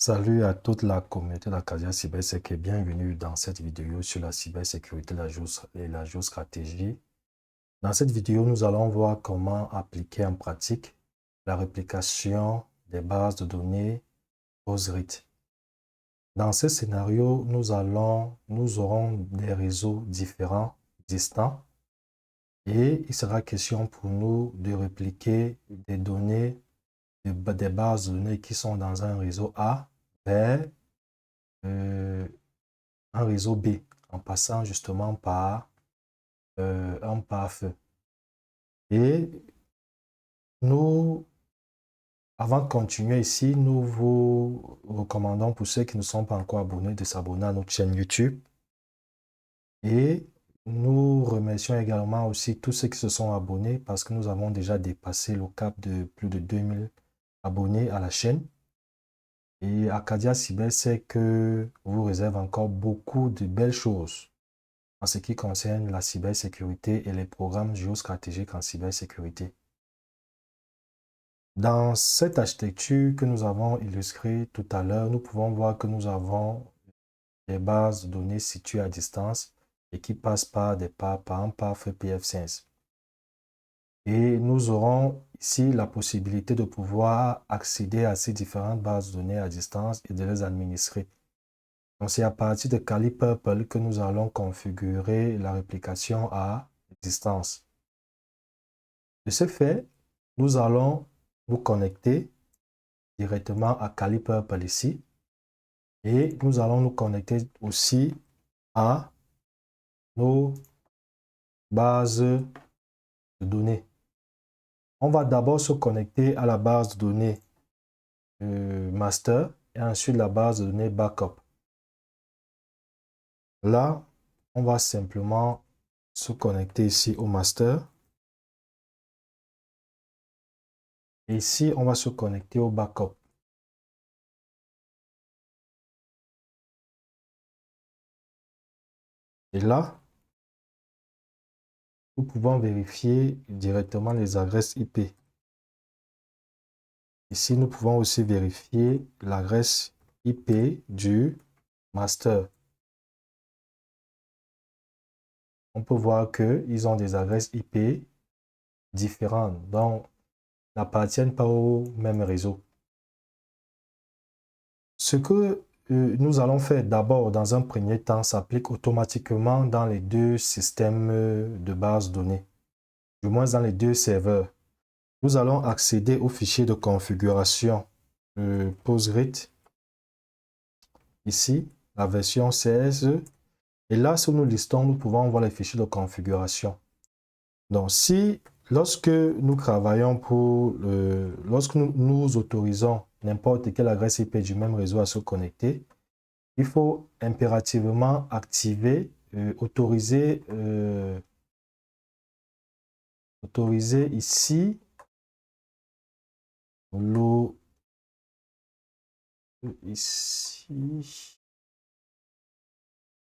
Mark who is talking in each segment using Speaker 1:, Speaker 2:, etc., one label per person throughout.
Speaker 1: Salut à toute la communauté d'Acadia Cybersec et bienvenue dans cette vidéo sur la cybersécurité et la géostratégie. Dans cette vidéo, nous allons voir comment appliquer en pratique la réplication des bases de données PostGrid. Dans ce scénario, nous aurons des réseaux différents, distants, et il sera question pour nous de répliquer des données, des bases de données qui sont dans un réseau A vers un réseau B en passant justement par un pare-feu. Et nous, avant de continuer ici, nous vous recommandons pour ceux qui ne sont pas encore abonnés de s'abonner à notre chaîne YouTube. Et nous remercions également aussi tous ceux qui se sont abonnés parce que nous avons déjà dépassé le cap de plus de 2000 abonnés à la chaîne. Et Acadia Cybersec vous réserve encore beaucoup de belles choses en ce qui concerne la cybersécurité et les programmes géostratégiques en cybersécurité. Dans cette architecture que nous avons illustrée tout à l'heure, nous pouvons voir que nous avons des bases de données situées à distance et qui passent par un pare-feu PF5. Et nous aurons ici la possibilité de pouvoir accéder à ces différentes bases de données à distance et de les administrer. Donc, c'est à partir de Kali Purple que nous allons configurer la réplication à distance. De ce fait, nous allons nous connecter directement à Kali Purple ici et nous allons nous connecter aussi à nos bases de données. On va d'abord se connecter à la base de données master et ensuite la base de données backup. Là, on va simplement se connecter ici au master. Et ici, on va se connecter au backup. Et là, nous pouvons vérifier directement les adresses IP. Ici, nous pouvons aussi vérifier l'adresse IP du master. On peut voir qu'ils ont des adresses IP différentes, donc n'appartiennent pas au même réseau. Ce que nous allons faire d'abord, dans un premier temps, s'applique automatiquement dans les deux systèmes de base de données, du moins dans les deux serveurs. Nous allons accéder au fichier de configuration PostGrid, ici, la version 16. Et là, si nous listons, nous pouvons voir les fichiers de configuration. Donc, lorsque nous travaillons lorsque nous autorisons n'importe quelle adresse IP du même réseau à se connecter, il faut impérativement activer, autoriser ici ici.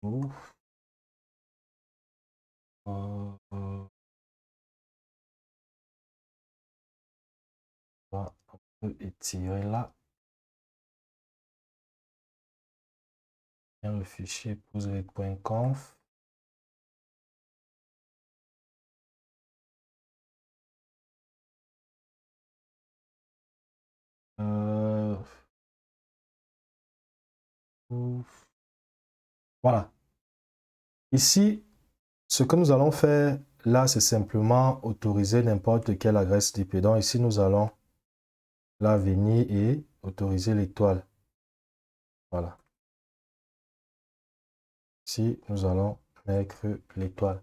Speaker 1: On peut étirer là. Le fichier postgrid.conf. Voilà. Ici, ce que nous allons faire là, c'est simplement autoriser n'importe quelle adresse IP. Donc ici, nous allons là venir et autoriser l'étoile. Voilà. Ici, nous allons mettre l'étoile.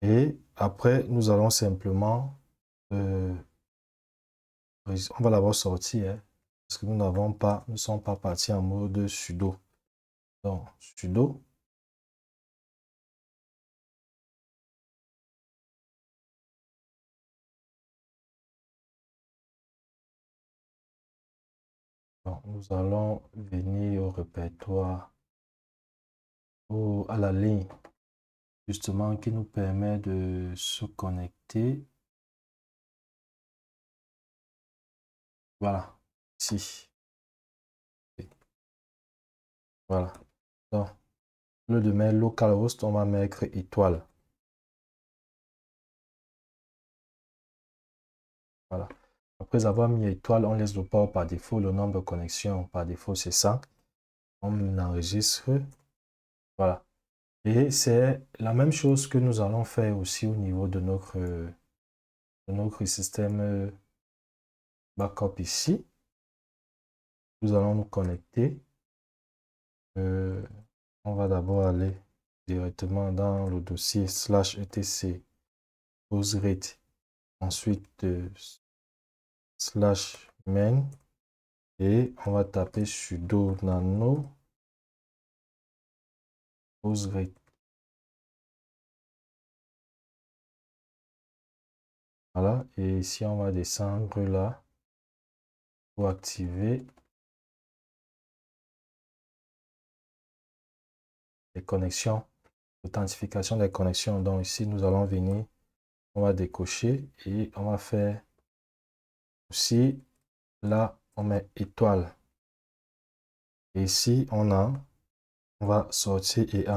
Speaker 1: Et après, nous allons simplement... on va l'avoir sorti, hein, parce que nous ne sommes pas partis en mode sudo. Donc, sudo. Donc, nous allons venir au répertoire, à la ligne, justement, qui nous permet de se connecter. Voilà, ici. Voilà. Donc, au lieu de mettre localhost, on va mettre étoile. Voilà. Après avoir mis étoile, on laisse le port par défaut. Le nombre de connexions par défaut, c'est 100. On enregistre. Voilà. Et c'est la même chose que nous allons faire aussi au niveau de notre système backup ici. Nous allons nous connecter. On va d'abord aller directement dans le dossier /etc postgrid. Ensuite, /main. Et on va taper sudo nano postgrid. Voilà. Et ici, on va descendre là pour activer les connexions, l'authentification des connexions. Donc ici, nous allons venir, on va décocher et on va faire aussi, là, on met étoile. Et ici, on va sortir et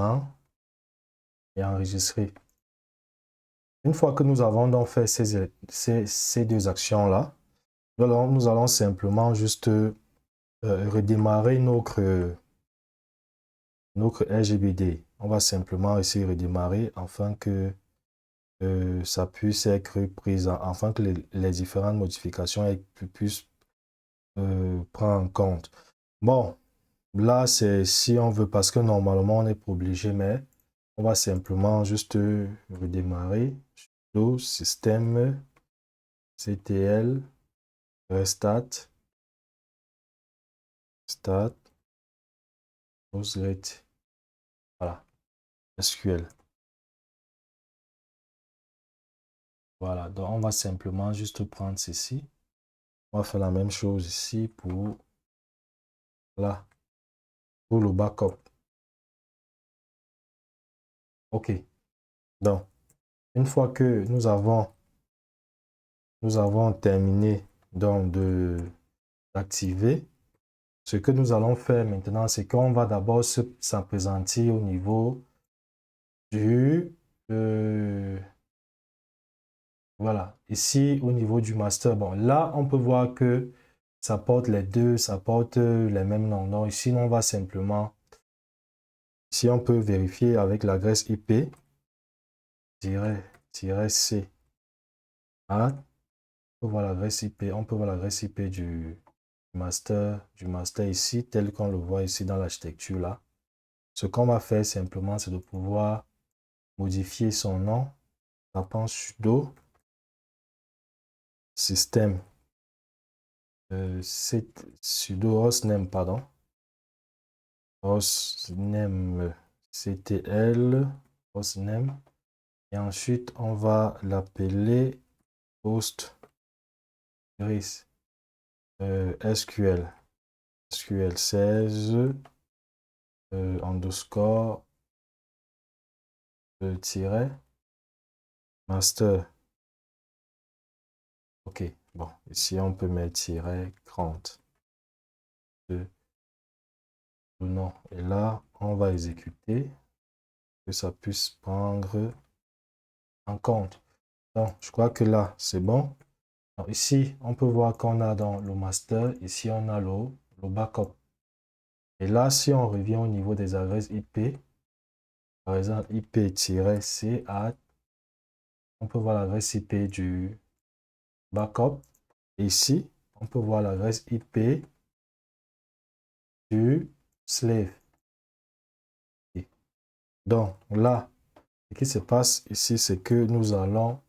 Speaker 1: enregistrer. Une fois que nous avons donc fait ces deux actions-là, nous allons simplement juste redémarrer notre RGBD. On va simplement essayer de redémarrer afin que ça puisse être pris, afin que les différentes modifications puissent prendre en compte. Bon, là, c'est si on veut, parce que normalement, on n'est pas obligé, mais on va simplement juste redémarrer. Sudo système ctl restart start postgrid. Voilà, SQL. Voilà, donc on va simplement juste prendre ceci. On va faire la même chose ici pour là, pour le backup. OK. Donc, une fois que nous avons terminé donc d'activer, ce que nous allons faire maintenant, c'est qu'on va d'abord s'appesantir au niveau du voilà, ici au niveau du master. Bon, là, on peut voir que ça porte les deux, ça porte les mêmes noms. Donc ici, on va simplement, si on peut vérifier avec l'adresse IP, -c. Hein? On peut voir l'adresse IP, on peut voir l'adresse IP du master ici, tel qu'on le voit ici dans l'architecture là. Ce qu'on va faire simplement, c'est de pouvoir modifier son nom, tapant sudo système sudo hostname, pardon, hostname ctl hostname, et ensuite on va l'appeler postgrid SQL 16 underscore tiret master. OK, bon, ici on peut mettre -30 de le nom. Et là, on va exécuter, que ça puisse prendre en compte. Donc, je crois que là, c'est bon. Donc, ici, on peut voir qu'on a dans le master, ici, on a le backup. Et là, si on revient au niveau des adresses IP, par exemple, IP-C, on peut voir l'adresse IP du backup. Et ici, on peut voir l'adresse IP du slave. Et donc, là, ce qui se passe ici, c'est que nous allons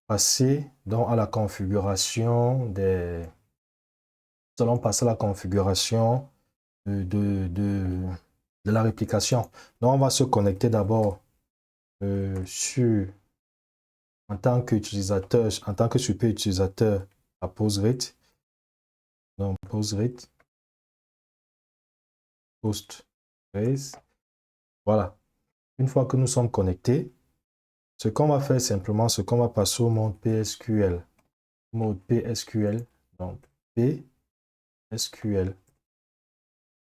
Speaker 1: passer donc à la configuration des... Nous allons passer à la configuration de la réplication. Donc, on va se connecter d'abord en tant qu'utilisateur, en tant que super utilisateur à Postgrid. Donc, Postgrid, voilà. Une fois que nous sommes connectés, ce qu'on va faire simplement, c'est qu'on va passer au mode PSQL. Mode PSQL, donc PSQL.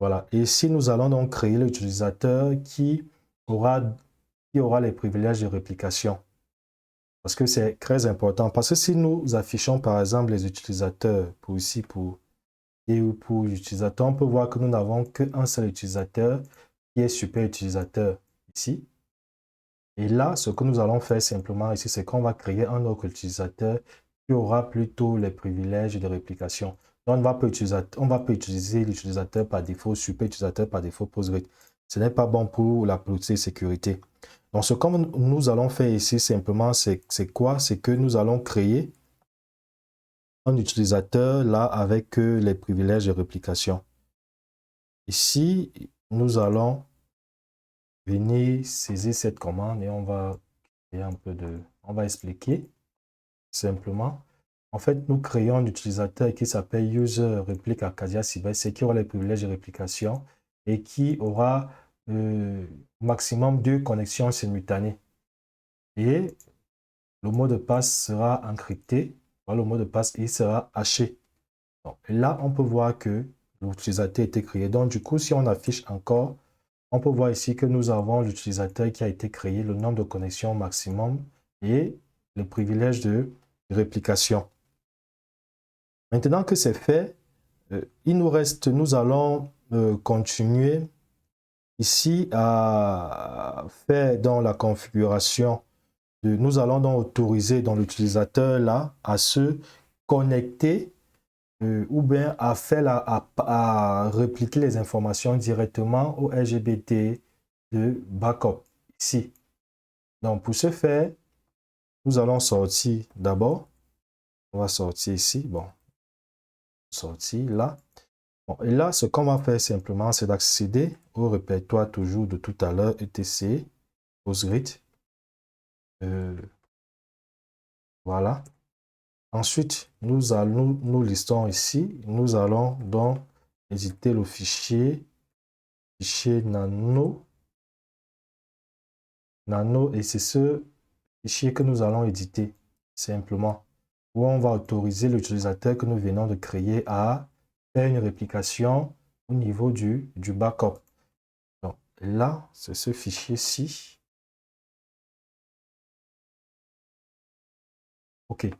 Speaker 1: Voilà. Et ici, nous allons donc créer l'utilisateur qui aura les privilèges de réplication. Parce que c'est très important. Parce que si nous affichons, par exemple, les utilisateurs pour ici, pour l'utilisateur, on peut voir que nous n'avons qu'un seul utilisateur qui est super utilisateur ici. Et là, ce que nous allons faire simplement ici, c'est qu'on va créer un autre utilisateur qui aura plutôt les privilèges de réplication. Donc, on va pas utiliser l'utilisateur par défaut, super utilisateur par défaut Postgres. Ce n'est pas bon pour la politique sécurité. Donc, ce que nous allons faire ici simplement, c'est quoi? C'est que nous allons créer un utilisateur là avec les privilèges de réplication. Ici, nous allons venir saisir cette commande et on va créer un peu de... On va expliquer simplement. En fait, nous créons un utilisateur qui s'appelle User Replique Arcadia Cyber, c'est qui aura les privilèges de réplication et qui aura maximum 2 connexions simultanées. Et le mot de passe sera encrypté. Voilà, le mot de passe, il sera haché. Donc, là, on peut voir que l'utilisateur a été créé. Donc, du coup, si on affiche encore, on peut voir ici que nous avons l'utilisateur qui a été créé, le nombre de connexions maximum et le privilège de réplication. Maintenant que c'est fait, il nous reste, nous allons continuer ici à faire dans la configuration. Nous allons donc autoriser dans l'utilisateur là à se connecter ou bien à faire à répliquer les informations directement au LGBT de backup ici. Donc pour ce faire, nous allons sortir d'abord. On va sortir ici. Bon, sortir là. Bon, et là, ce qu'on va faire simplement, c'est d'accéder au répertoire toujours de tout à l'heure, etc. Postgres. Voilà. Ensuite, nous listons ici. Nous allons donc éditer le fichier nano. Nano, et c'est ce fichier que nous allons éditer simplement, où on va autoriser l'utilisateur que nous venons de créer à faire une réplication au niveau du backup. Donc là, c'est ce fichier-ci. OK.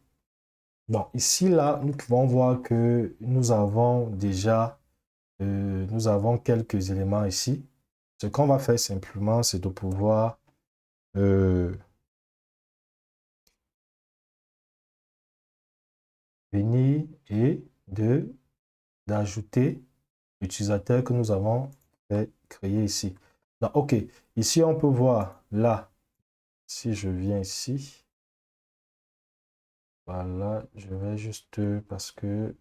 Speaker 1: Bon, ici, là, nous pouvons voir que nous avons déjà nous avons quelques éléments ici. Ce qu'on va faire simplement, c'est de pouvoir venir et d'ajouter l'utilisateur que nous avons fait créer ici. Donc, OK. Ici, on peut voir là, si je viens ici, voilà, je vais juste parce que,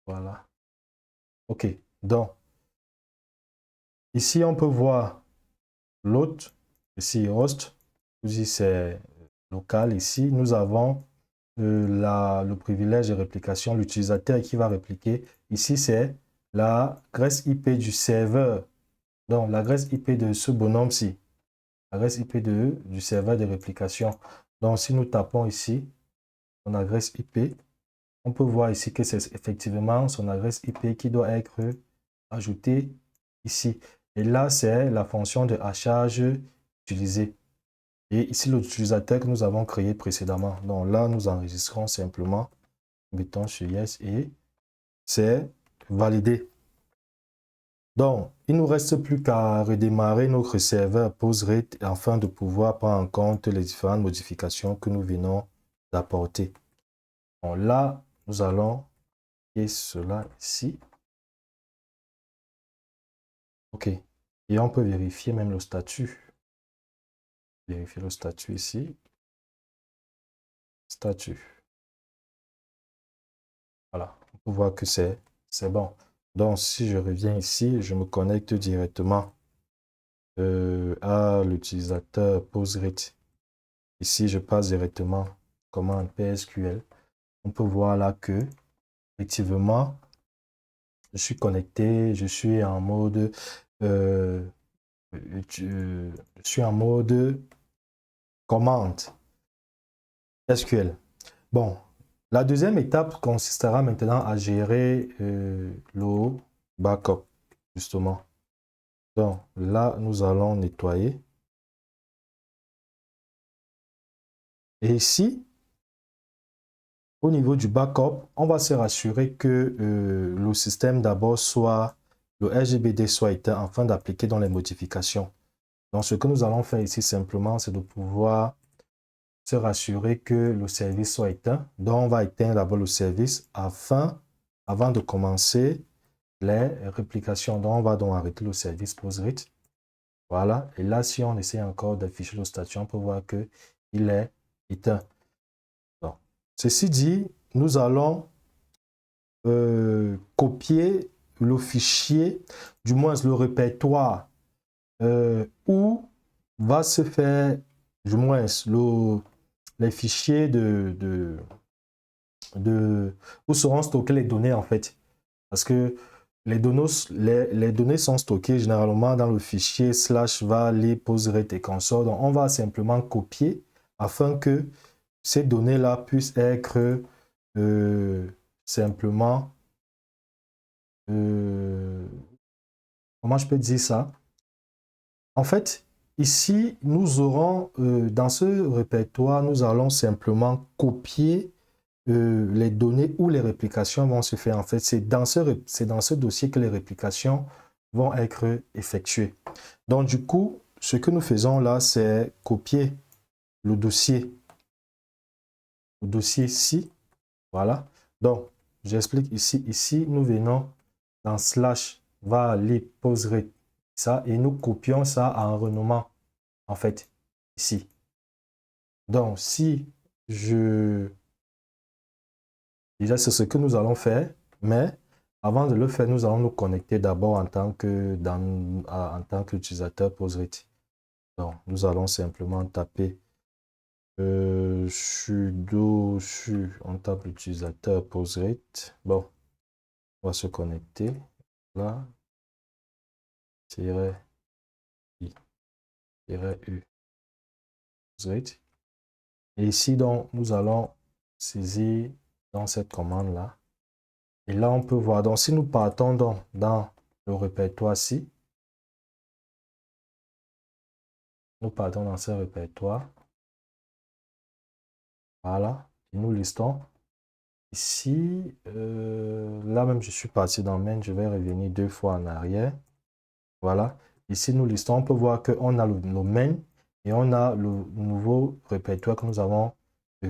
Speaker 1: voilà. OK. Donc, ici, on peut voir l'autre, ici, host, ici, c'est local. Ici, nous avons le privilège de réplication, l'utilisateur qui va répliquer. Ici, c'est l'adresse IP du serveur. Donc, l'adresse IP de ce bonhomme-ci. L'adresse IP du serveur de réplication. Donc, si nous tapons ici, son adresse IP, on peut voir ici que c'est effectivement son adresse IP qui doit être ajoutée ici. Et là, c'est la fonction de hachage utilisée. Et ici, l'utilisateur que nous avons créé précédemment. Donc là, nous enregistrons simplement, mettons sur Yes et c'est validé. Donc, il ne nous reste plus qu'à redémarrer notre serveur Postgres afin de pouvoir prendre en compte les différentes modifications que nous venons d'apporter. Donc là, nous allons et cela ici. OK. Et on peut vérifier même le statut. Vérifier le statut ici. Statut. Voilà. On peut voir que c'est bon. Donc, si je reviens ici, je me connecte directement à l'utilisateur Postgres. Ici, je passe directement commande PSQL. On peut voir là que, effectivement, je suis connecté, je suis en mode commande SQL. Bon, la deuxième étape consistera maintenant à gérer backup, justement. Donc là, nous allons nettoyer. Et ici, au niveau du backup, on va se rassurer que le système d'abord soit, le RGBD soit éteint afin d'appliquer dans les modifications. Donc ce que nous allons faire ici simplement, c'est de pouvoir se rassurer que le service soit éteint. Donc on va éteindre d'abord le service avant de commencer les réplications. Donc on va donc arrêter le service PostGrid. Voilà. Et là, si on essaie encore d'afficher le statut, on peut voir qu'il est éteint. Donc, ceci dit, nous allons copier le fichier, du moins le répertoire où va se faire, du moins les fichiers où seront stockées les données en fait. Parce que les données sont stockées généralement dans le fichier /var postgrid et consort. Donc on va simplement copier afin que ces données-là puissent être simplement, comment je peux dire ça? En fait, ici, nous aurons, dans ce répertoire, nous allons simplement copier les données où les réplications vont se faire. En fait, c'est dans ce dossier que les réplications vont être effectuées. Donc, du coup, ce que nous faisons là, c'est copier le dossier ci. Voilà. Donc, j'explique ici. Ici, nous venons dans /var lib postgrid ça et nous copions ça en renommant en fait ici. Donc, si je... Déjà, c'est ce que nous allons faire, mais avant de le faire, nous allons nous connecter d'abord en tant qu'utilisateur postgrid. Donc, nous allons simplement taper sudo su, on tape l'utilisateur postgrid. Bon, on va se connecter là, -i, -u, postgrid. Et ici, donc, nous allons saisir dans cette commande-là. Et là, on peut voir. Donc, si nous partons donc dans le répertoire-ci, nous partons dans ce répertoire. Voilà. Et nous listons. Ici, là même, je suis parti dans main. Je vais revenir 2 fois en arrière. Voilà. Ici, nous listons. On peut voir qu'on a le main et on a le nouveau répertoire que nous avons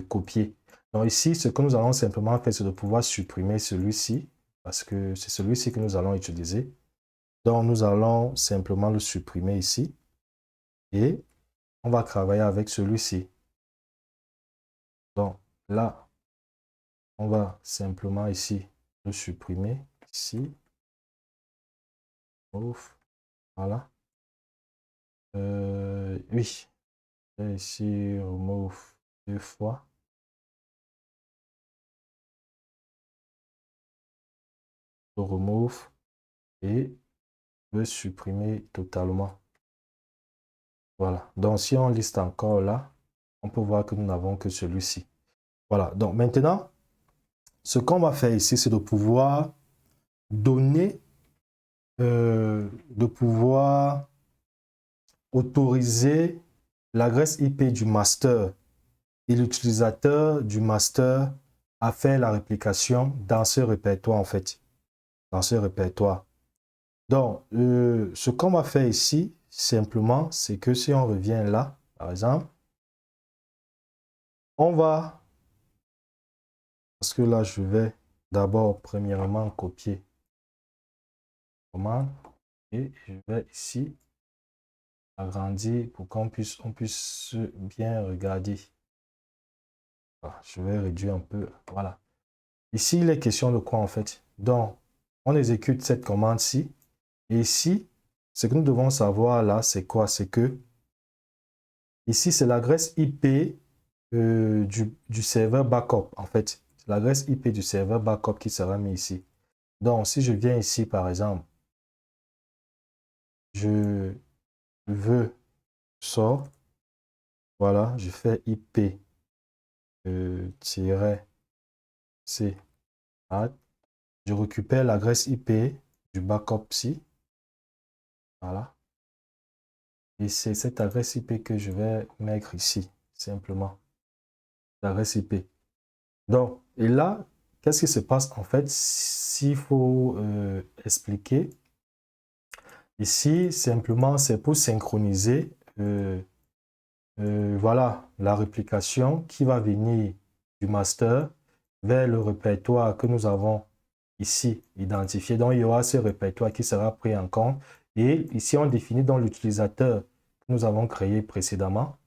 Speaker 1: copié. Donc ici, ce que nous allons simplement faire, c'est de pouvoir supprimer celui-ci parce que c'est celui-ci que nous allons utiliser. Donc, nous allons simplement le supprimer ici et on va travailler avec celui-ci. Donc, là, on va simplement ici le supprimer. Ici. Ouf. Voilà. Oui. Et ici, remove 2 fois. Remove et le supprimer totalement. Voilà. Donc, si on liste encore là, on peut voir que nous n'avons que celui-ci. Voilà. Donc, maintenant, ce qu'on va faire ici, c'est de pouvoir donner, de pouvoir autoriser l'adresse IP du master et l'utilisateur du master à faire la réplication dans ce répertoire en fait. Dans ce répertoire. Donc, ce qu'on va faire ici, simplement, c'est que si on revient là, par exemple, on va, parce que là, je vais d'abord, premièrement, copier commande et je vais ici agrandir pour qu'on puisse, bien regarder. Voilà, je vais réduire un peu. Voilà. Ici, il est question de quoi en fait? Donc, on exécute cette commande-ci. Et ici, ce que nous devons savoir là, c'est quoi? C'est que ici, c'est l'adresse IP du serveur backup en fait. C'est l'adresse IP du serveur backup qui sera mis ici. Donc, si je viens ici, par exemple, je veux sort, voilà, je fais IP -c add, je récupère l'adresse IP du backup ci. Voilà. Et c'est cette adresse IP que je vais mettre ici, simplement. L'adresse IP. Donc, et là, qu'est-ce qui se passe en fait? S'il faut expliquer, ici, simplement, c'est pour synchroniser voilà, la réplication qui va venir du master vers le répertoire que nous avons ici identifié. Donc, il y aura ce répertoire qui sera pris en compte. Et ici, on définit dans l'utilisateur que nous avons créé précédemment.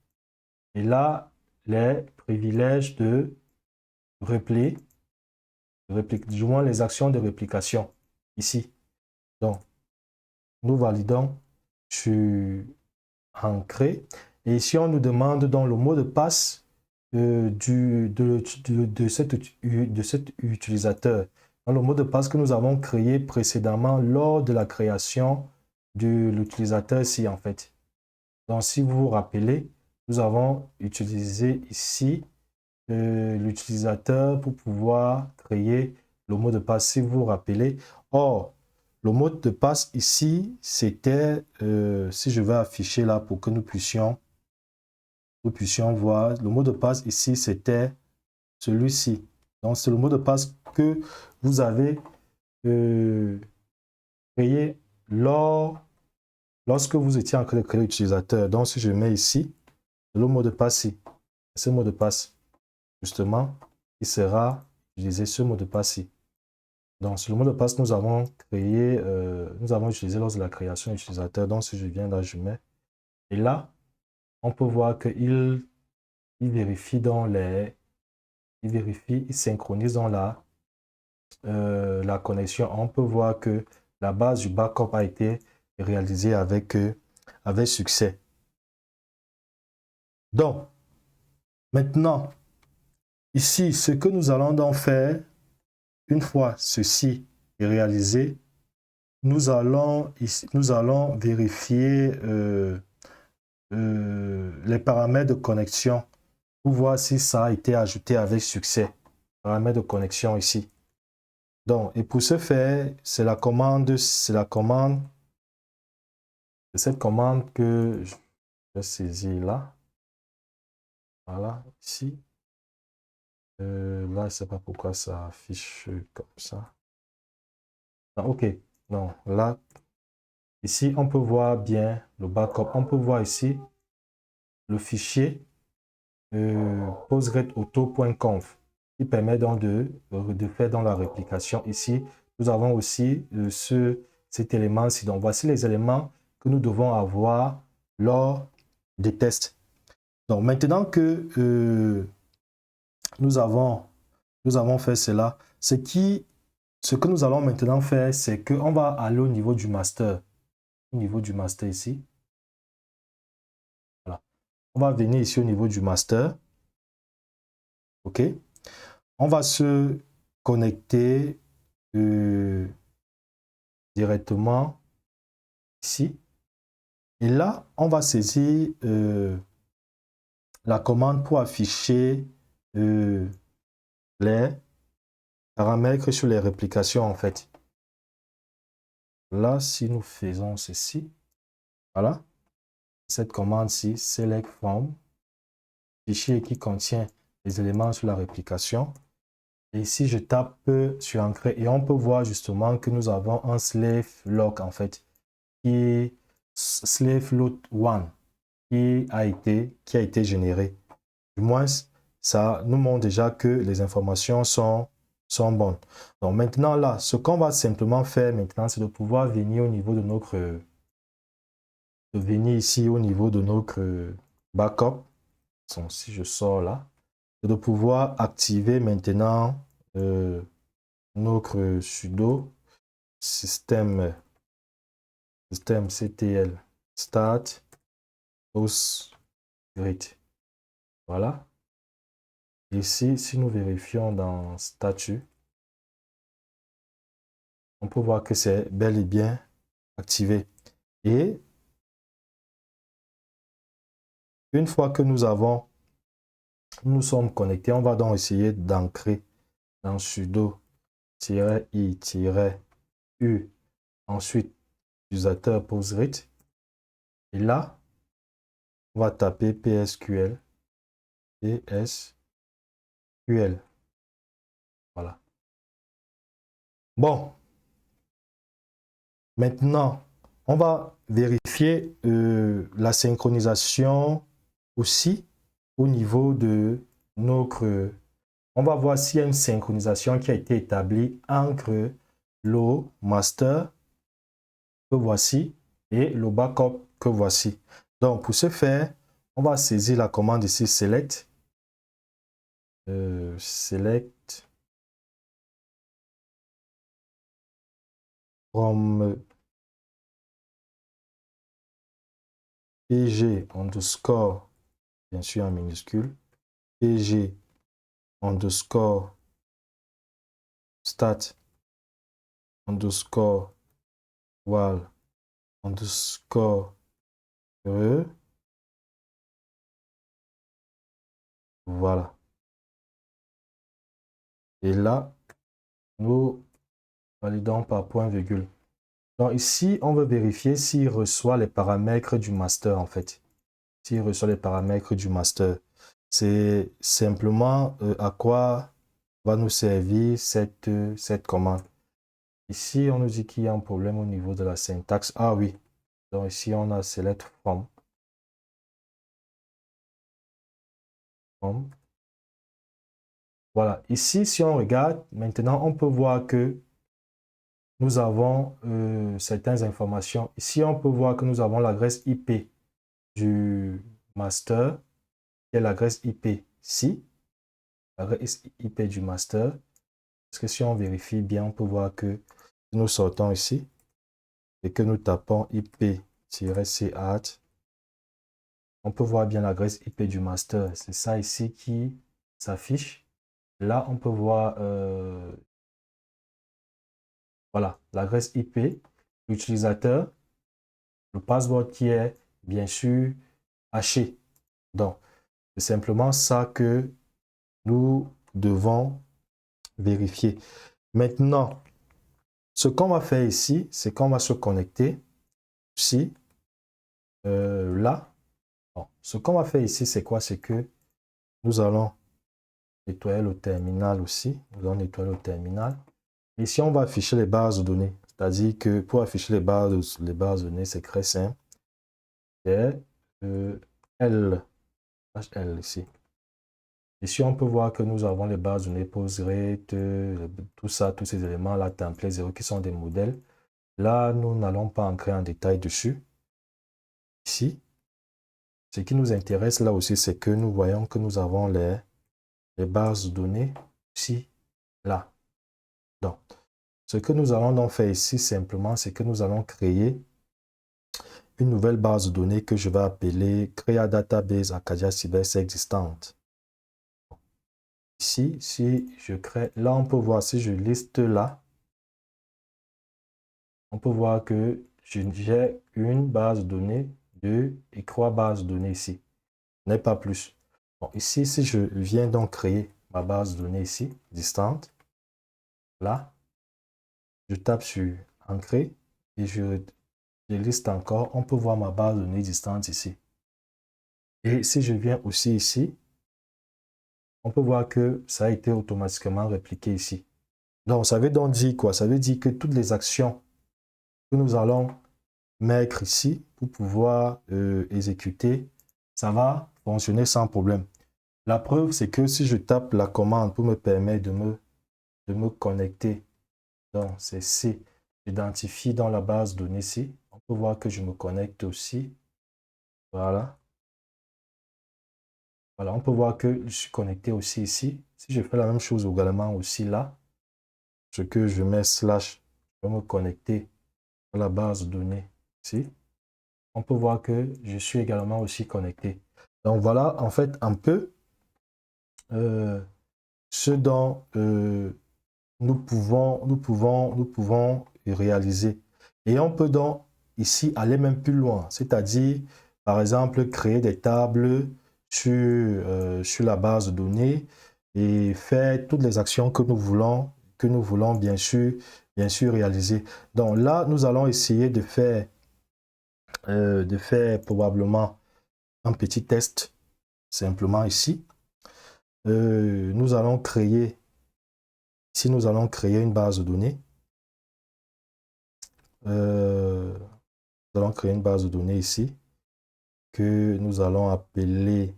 Speaker 1: Et là, les privilèges de replay, du moins les actions de réplication ici. Donc, nous validons sur ancré. Et ici, on nous demande dans le mot de passe de cet utilisateur. Dans le mot de passe que nous avons créé précédemment lors de la création de l'utilisateur ici, en fait. Donc, si vous vous rappelez, nous avons utilisé ici l'utilisateur pour pouvoir créer le mot de passe, si vous vous rappelez. Or, le mot de passe ici, c'était, si je vais afficher là pour que nous puissions voir, le mot de passe ici, c'était celui-ci. Donc, c'est le mot de passe que vous avez créé lorsque vous étiez en train de créer l'utilisateur. Donc, si je mets ici, le mot de passe ici, ce mot de passe, justement, il sera utilisé ce mot de passe-ci. Donc, sur le mot de passe, nous avons créé, nous avons utilisé lors de la création utilisateur. Donc, si je viens là, je mets. Et là, on peut voir qu'il vérifie dans les. Il synchronise dans la connexion. On peut voir que la base du backup a été réalisée avec succès. Donc, maintenant, ici, ce que nous allons donc faire, une fois ceci est réalisé, nous allons vérifier les paramètres de connexion pour voir si ça a été ajouté avec succès. Paramètres de connexion ici. Donc, et pour ce faire, c'est cette commande que je vais saisir là. Voilà, ici. Là, je ne sais pas pourquoi ça affiche comme ça. Ah, ok, non, là, ici, on peut voir bien le backup. On peut voir ici le fichier postgreauto.conf qui permet donc de faire dans la réplication. Ici, nous avons aussi cet élément-ci. Donc, voici les éléments que nous devons avoir lors des tests. Donc, maintenant que nous avons fait cela, ce que nous allons maintenant faire, c'est qu'on va aller au niveau du master. Au niveau du master ici. Voilà. On va venir ici au niveau du master. OK. On va se connecter directement ici. Et là, on va saisir la commande pour afficher les paramètres sur les réplications en fait. Là, si nous faisons ceci, voilà, cette commande-ci, select from, fichier qui contient les éléments sur la réplication. Et ici, je tape sur Ancré et on peut voir justement que nous avons un slave lock en fait, qui est slave load 1, qui a été généré. Du moins, ça nous montre déjà que les informations sont bonnes. Donc maintenant là, ce qu'on va simplement faire maintenant, c'est de pouvoir venir au niveau de notre ici au niveau de notre backup. Donc, si je sors là, c'est de pouvoir activer maintenant notre sudo système ctl start postgrid. Voilà. Ici, si nous vérifions dans statut, on peut voir que c'est bel et bien activé. Et une fois que nous sommes connectés, on va donc essayer d'ancrer dans sudo-i-u Ensuite, utilisateur PostgreSQL. Et là, on va taper PSQL. PSQL. Voilà. Bon. Maintenant, on va vérifier la synchronisation aussi au niveau de notre... On va voir s'il y a une synchronisation qui a été établie entre le master que voici et le backup que voici. Donc, pour ce faire, on va saisir la commande ici select. Select from pg underscore, bien sûr en minuscule, pg underscore stat underscore wall underscore re. Voilà. Et là, nous validons par point virgule. Donc ici, on veut vérifier s'il reçoit les paramètres du master en fait. S'il reçoit les paramètres du master. C'est simplement à quoi va nous servir cette commande. Ici, on nous dit qu'il y a un problème au niveau de la syntaxe. Ah oui. Donc ici, on a select from. Voilà. Ici, si on regarde, maintenant, on peut voir que nous avons certaines informations. Ici, on peut voir que nous avons l'adresse IP du master, qui est l'adresse IP ici, l'adresse IP du master. Parce que si on vérifie bien, on peut voir que nous sortons ici et que nous tapons IP-CAT, on peut voir bien l'adresse IP du master. C'est ça ici qui s'affiche. Là, on peut voir voilà, l'adresse IP, l'utilisateur, le password qui est bien sûr haché. Donc, c'est simplement ça que nous devons vérifier. Maintenant, ce qu'on va faire ici, c'est qu'on va se connecter ici, là. Bon, ce qu'on va faire ici, c'est quoi? C'est que nous allons nettoyer le terminal aussi. Nous allons nettoyer le terminal. Ici, on va afficher les bases de données. C'est-à-dire que pour afficher les bases de données, c'est très simple. C'est L ici. Ici, on peut voir que nous avons les bases de données PostgreSQL, tout ça, tous ces éléments-là, template 0 qui sont des modèles. Là, nous n'allons pas entrer en détail dessus. Ici, ce qui nous intéresse là aussi, c'est que nous voyons que nous avons les bases de données ici, là. Donc, ce que nous allons donc faire ici, simplement, c'est que nous allons créer une nouvelle base de données que je vais appeler Crea Database Acadia Cybersec existante. Ici, si je crée, là on peut voir, si je liste là, on peut voir que j'ai une base de données, 2 et 3 bases de données ici, n'est pas plus. Bon, ici, si je viens donc créer ma base de données ici, distante, là, je tape sur Ancrer et je liste encore, on peut voir ma base de données distante ici. Et si je viens aussi ici, on peut voir que ça a été automatiquement répliqué ici. Donc, ça veut donc dire quoi? Ça veut dire que toutes les actions que nous allons mettre ici pour pouvoir exécuter, ça va fonctionner sans problème. La preuve, c'est que si je tape la commande pour me permettre de me connecter, donc c'est C, j'identifie dans la base de données ici, on peut voir que je me connecte aussi. Voilà. Voilà, on peut voir que je suis connecté aussi ici. Si je fais la même chose également aussi là, ce que je mets slash, je vais me connecter à la base de données ici. On peut voir que je suis également aussi connecté. Donc voilà en fait un peu ce dont nous pouvons réaliser. Et on peut donc ici aller même plus loin, c'est-à-dire par exemple créer des tables sur la base de données et faire toutes les actions que nous voulons que nous voulons bien sûr réaliser. Donc là, nous allons essayer de faire probablement un petit test simplement ici. Nous allons créer une base de données. Nous allons créer une base de données ici que nous allons appeler,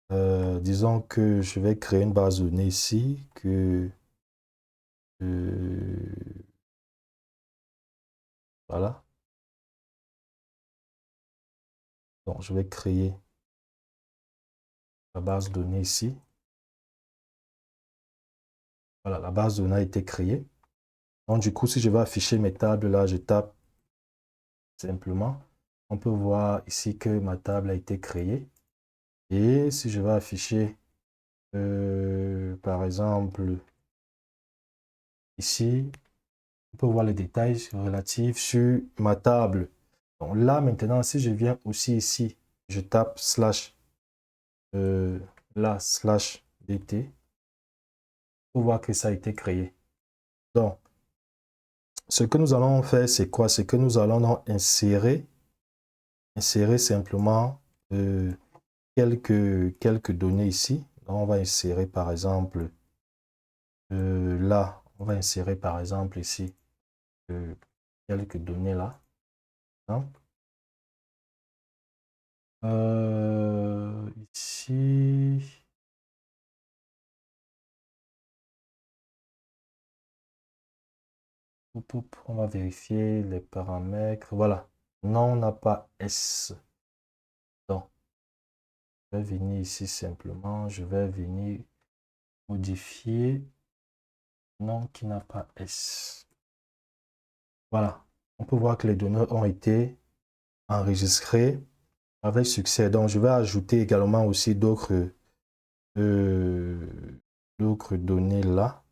Speaker 1: disons que je vais créer une base de données ici que voilà. Donc je vais créer la base de données ici. Voilà, la base de données a été créée. Donc du coup, si je vais afficher mes tables là, je tape simplement. On peut voir ici que ma table a été créée. Et si je vais afficher, par exemple, ici, on peut voir les détails relatifs sur ma table. Donc là, maintenant, si je viens aussi ici, je tape slash, là, slash dt, pour voir que ça a été créé. Donc, ce que nous allons faire, c'est quoi? C'est que nous allons insérer simplement quelques données ici. Donc, on va insérer par exemple, là, on va insérer par exemple ici quelques données là. Hein? Ici, on va vérifier les paramètres. Voilà, non, on n'a pas S. Donc, je vais venir ici simplement, je vais venir modifier non qui n'a pas S. Voilà, on peut voir que les données ont été enregistrées avec succès. Donc, je vais ajouter également aussi d'autres données là.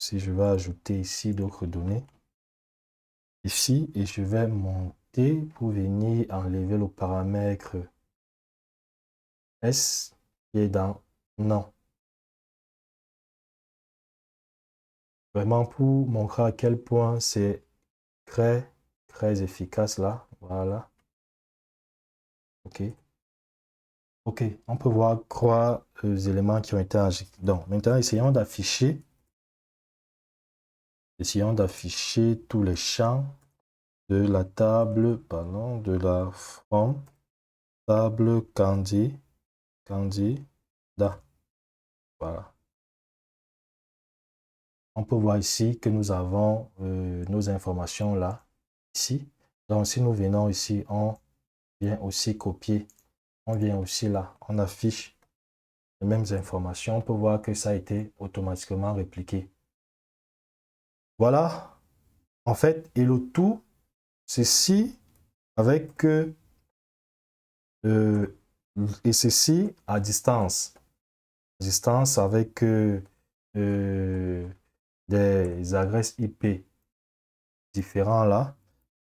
Speaker 1: Si je vais ajouter ici d'autres données ici et je vais monter pour venir enlever le paramètre S qui est dans non. Vraiment pour montrer à quel point c'est très efficace là. Voilà. OK. OK. On peut voir trois éléments qui ont été injectés. Donc maintenant, essayons d'afficher tous les champs de la table, pardon, de la forme table candidata. Voilà. On peut voir ici que nous avons nos informations là, ici. Donc, si nous venons ici, on vient aussi copier. On vient aussi là, on affiche les mêmes informations. On peut voir que ça a été automatiquement répliqué. Voilà. En fait, et le tout, ceci avec et ceci à distance. Distance avec des adresses IP différents là,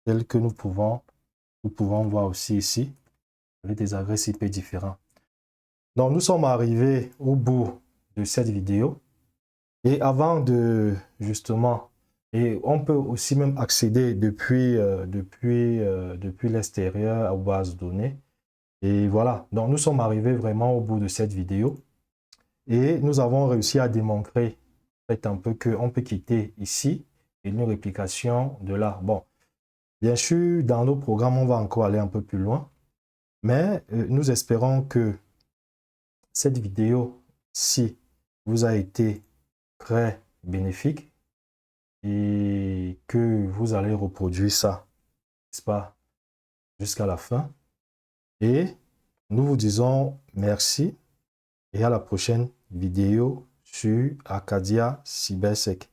Speaker 1: telles que nous pouvons voir aussi ici, avec des adresses IP différents. Donc, nous sommes arrivés au bout de cette vidéo. Et avant de, justement, et on peut aussi même accéder depuis l'extérieur aux bases de données. Et voilà, donc nous sommes arrivés vraiment au bout de cette vidéo. Et nous avons réussi à démontrer en fait, un peu qu'on peut quitter ici et une réplication de là. Bon, bien sûr, dans nos programmes, on va encore aller un peu plus loin. Mais nous espérons que cette vidéo-ci vous a été très bénéfique et que vous allez reproduire ça, n'est-ce pas, jusqu'à la fin. Et nous vous disons merci et à la prochaine vidéo sur Arcadia Cybersec.